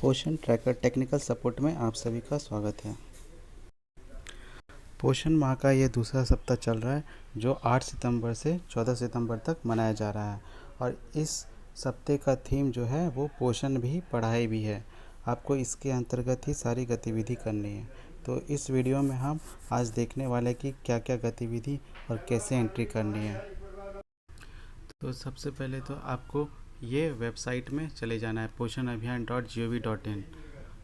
पोषण tracker technical support में आप सभी का स्वागत है। पोषण माह का ये दूसरा सप्ताह चल रहा है जो 8 सितंबर से 14 सितंबर तक मनाया जा रहा है और इस सप्ताह का थीम जो है वो पोषण भी पढ़ाई भी है। आपको इसके अंतर्गत ही सारी गतिविधि करनी है। तो इस वीडियो में हम आज देखने वाले कि क्या क्या गतिविधि और कैसे एंट्री करनी है। तो सबसे पहले तो आपको ये वेबसाइट में चले जाना है poshanabhiyan.gov.in।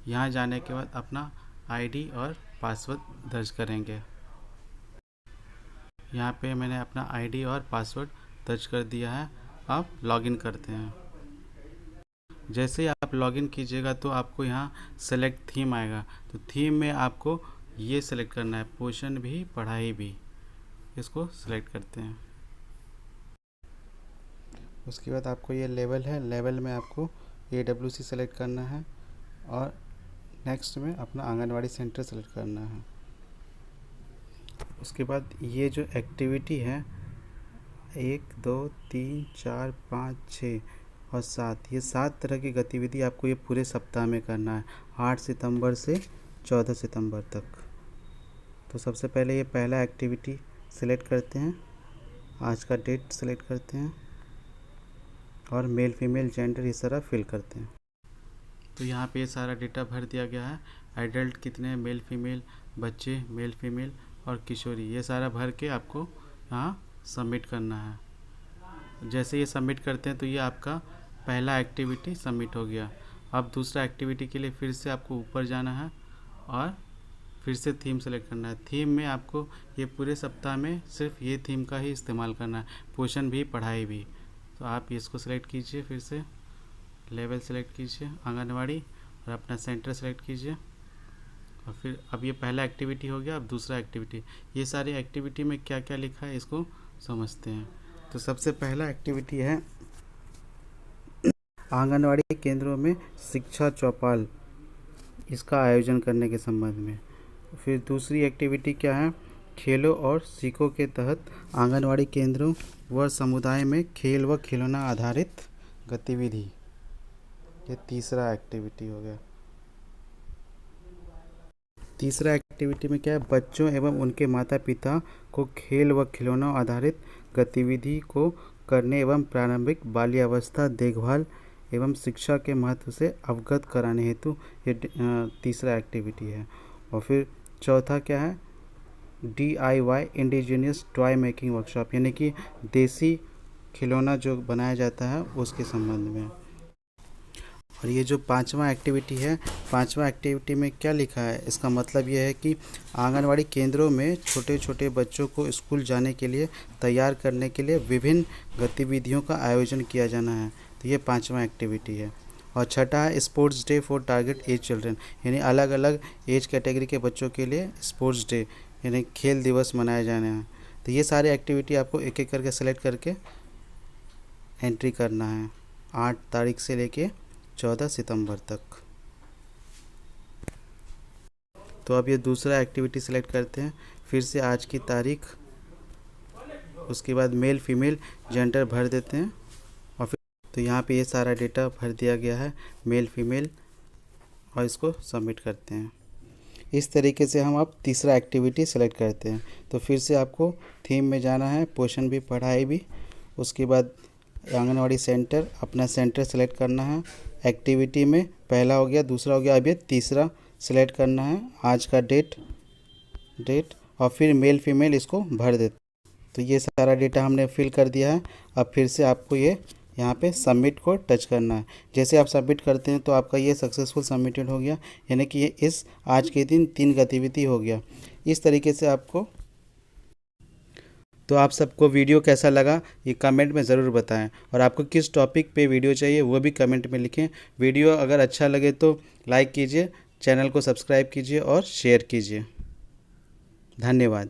यहाँ जाने के बाद अपना आईडी और पासवर्ड दर्ज करेंगे। यहाँ पे मैंने अपना आईडी और पासवर्ड दर्ज कर दिया है। आप लॉगिन करते हैं। जैसे ही आप लॉगिन कीजिएगा तो आपको यहाँ सेलेक्ट थीम आएगा। तो थीम में आपको ये सेलेक्ट करना है, पोषण भी पढ़ाई भी। इसको सेलेक्ट करते हैं। उसके बाद आपको ये लेवल है, लेवल में आपको AWC सेलेक्ट करना है और नेक्स्ट में अपना आंगनवाड़ी सेंटर सेलेक्ट करना है। उसके बाद ये जो एक्टिविटी है 1 2 3 4 5 6 और 7, ये 7 तरह की गतिविधि आपको ये पूरे सप्ताह में करना है 8 सितंबर से 14 सितंबर तक। तो सबसे पहले ये पहला एक्टिविटी सेलेक्ट करते हैं, आज का डेट सेलेक्ट करते हैं और मेल फीमेल जेंडर ये सारा फिल करते हैं। तो यहाँ पे ये सारा डेटा भर दिया गया है। एडल्ट कितने, मेल फीमेल, बच्चे मेल फीमेल और किशोरी, ये सारा भर के आपको यहाँ सबमिट करना है। जैसे ये सबमिट करते हैं तो ये आपका पहला एक्टिविटी सबमिट हो गया। अब दूसरा एक्टिविटी के लिए फिर से आपको ऊपर जाना है और फिर से थीम सेलेक्ट करना है। थीम में आपको ये पूरे सप्ताह में सिर्फ ये थीम का ही इस्तेमाल करना है, पोषण भी पढ़ाई भी। तो आप इसको सेलेक्ट कीजिए, फिर से लेवल सेलेक्ट कीजिए आंगनवाड़ी और अपना सेंटर सेलेक्ट कीजिए और फिर अब ये पहला एक्टिविटी हो गया। अब दूसरा एक्टिविटी, ये सारी एक्टिविटी में क्या क्या लिखा है इसको समझते हैं। तो सबसे पहला एक्टिविटी है आंगनवाड़ी केंद्रों में शिक्षा चौपाल, इसका आयोजन करने के संबंध में। फिर दूसरी एक्टिविटी क्या है, खेलों और सीखों के तहत आंगनवाड़ी केंद्रों व समुदाय में खेल व खिलौना आधारित गतिविधि, ये तीसरा एक्टिविटी हो गया। तीसरा एक्टिविटी में क्या है, बच्चों एवं उनके माता पिता को खेल व खिलौना आधारित गतिविधि को करने एवं प्रारंभिक बाल्यावस्था देखभाल एवं शिक्षा के महत्व से अवगत कराने हेतु ये तीसरा एक्टिविटी है। और फिर चौथा क्या है, DIY indigenous toy making workshop, यानी कि देसी खिलौना जो बनाया जाता है उसके संबंध में। और ये जो पांचवा एक्टिविटी है, पांचवा एक्टिविटी में क्या लिखा है, इसका मतलब ये है कि आंगनवाड़ी केंद्रों में छोटे छोटे बच्चों को स्कूल जाने के लिए तैयार करने के लिए विभिन्न गतिविधियों का आयोजन किया जाना है। तो ये पांचवा एक्टिविटी है। और छठा है sports day for target age children, यानी अलग अलग एज कैटेगरी के बच्चों के लिए स्पोर्ट्स डे यानी खेल दिवस मनाए जाने हैं। तो ये सारी एक्टिविटी आपको एक एक करके सेलेक्ट करके एंट्री करना है 8 तारीख से लेके 14 सितंबर तक। तो अब ये दूसरा एक्टिविटी सेलेक्ट करते हैं, फिर से आज की तारीख, उसके बाद मेल फीमेल जेंडर भर देते हैं और फिर तो यहाँ पे ये सारा डेटा भर दिया गया है मेल फीमेल और इसको सबमिट करते हैं। इस तरीके से हम अब तीसरा एक्टिविटी सेलेक्ट करते हैं। तो फिर से आपको थीम में जाना है, पोषण भी पढ़ाई भी। उसके बाद आंगनवाड़ी सेंटर, अपना सेंटर सेलेक्ट करना है। एक्टिविटी में पहला हो गया, दूसरा हो गया, अब ये तीसरा सेलेक्ट करना है, आज का डेट और फिर मेल फीमेल इसको भर देते। तो ये सारा डेटा हमने फिल कर दिया है। अब फिर से आपको ये यहाँ पे सबमिट को टच करना है। जैसे आप सबमिट करते हैं तो आपका ये सक्सेसफुल सबमिटेड हो गया, यानी कि ये इस आज के दिन 3 गतिविधि हो गया। इस तरीके से आपको। तो आप सबको वीडियो कैसा लगा ये कमेंट में ज़रूर बताएं और आपको किस टॉपिक पे वीडियो चाहिए वो भी कमेंट में लिखें। वीडियो अगर अच्छा लगे तो लाइक कीजिए, चैनल को सब्सक्राइब कीजिए और शेयर कीजिए। धन्यवाद।